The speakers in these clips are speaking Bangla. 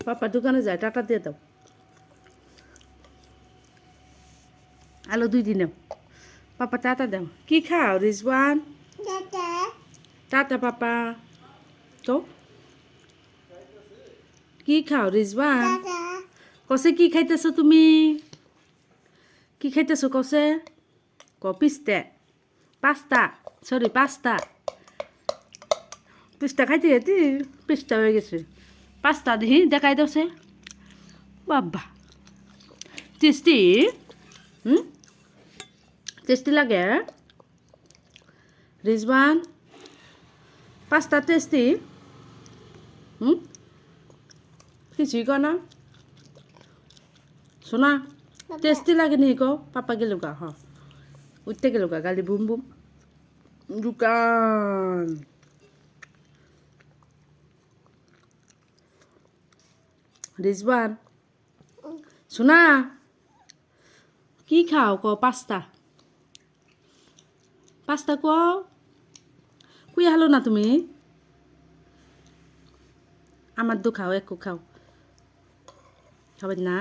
পাপা দোকানে যায়, টাটা দিয়ে দাও। আলো 2 দিন নাও। পাপা টাটা দাও। কি খাও রিজওয়ান? টাটা পাপা। কও কি খাও রিজওয়ান? কসে কি খাইতেছো তুমি? কি খাইতেছো কসে? পিস্তা। পাস্তা। Sorry pasta. পিস্তা খাইতে যেতি পিস্তা হয়ে গেছে। পাস্তা দেখি দেখাই দাওছে। বাবা টেস্টি। টেস্টি লাগে রিজওয়ান? Pasta tasty? কিছুই কো না শোনা। টেস্টি লাগে নি কো? পাপা গেল গা। হ উঠতে গেল গা গালি বুম বুম দোকান। রিজওয়ান শোনা কি খাও ক? পাস্তা। পাস্তা ক কুই হালো না তুমি? আমার দু খাও একটু খাও। খাবেন না?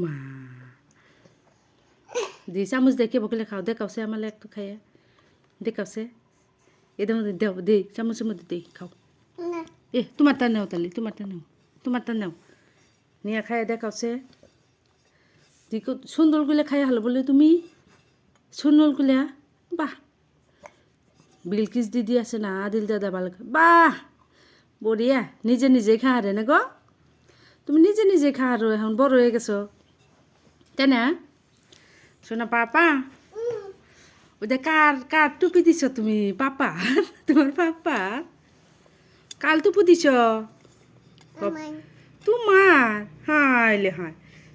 মা দি চামচ দেখে বকলে খাও। দেখাওছে আমার একটু খাইয়া দেখাওছে। এদের মধ্যে দেও দে চামচের মধ্যে দে খাও। তোমারটা নেও তাহলে তোমারটা নেও নিয়ে খাইয়া দেখাওছে। সুন্দর গুলে খাই হালো বলে তুমি সুন্দর গুলা। বাহ বিলকিস দিদি আছে না আদিল দাদা ভালো। বাহ বড়িয়া নিজে নিজে খা রে না গো। তুমি নিজে নিজে খা আর এখন বড় হয়ে গেছো তাই না? শোনা পাপা ওদের কার কার টুপি দিছ তুমি? পাপা তোমার পাপা কাল টুপি দিছ? তোমার হাইলে হাই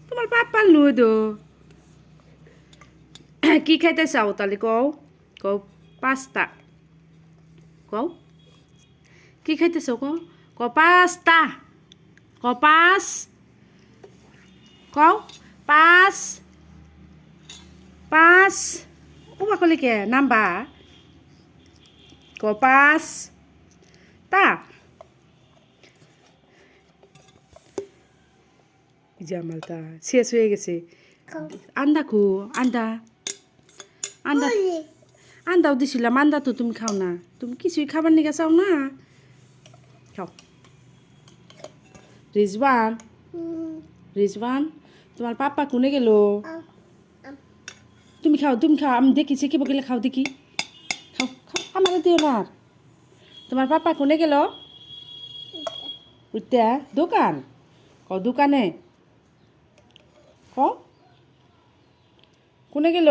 তোমার পাপার নই দো। কি খাইতে চাও তাহলে কও? কও পাস্তা। কও কি খাইতেছ কও? ক পাস্তা। ক পাস। কও পাস। পাস ওবা কলে কে নাম্বা ক পাস তা জামালটা শেষ হয়ে গেছে। আন্দা খু আন্দা আন্দা আন্দাও দিছিলাম। আন্দা তো তুমি খাও না। তুমি কিছুই খাবার নিয়ে চাও না। খাও রিজওয়ান। রিজওয়ান তোমার পাপা কোনে গেল? তুমি খাও আমি দেখি কি বকিলে খাও দেখি। খাও খাও আমার দিও না। তোমার পাপা কোনে গেল? উঠতে দোকান। ক দোকানে ক কোনে গেল?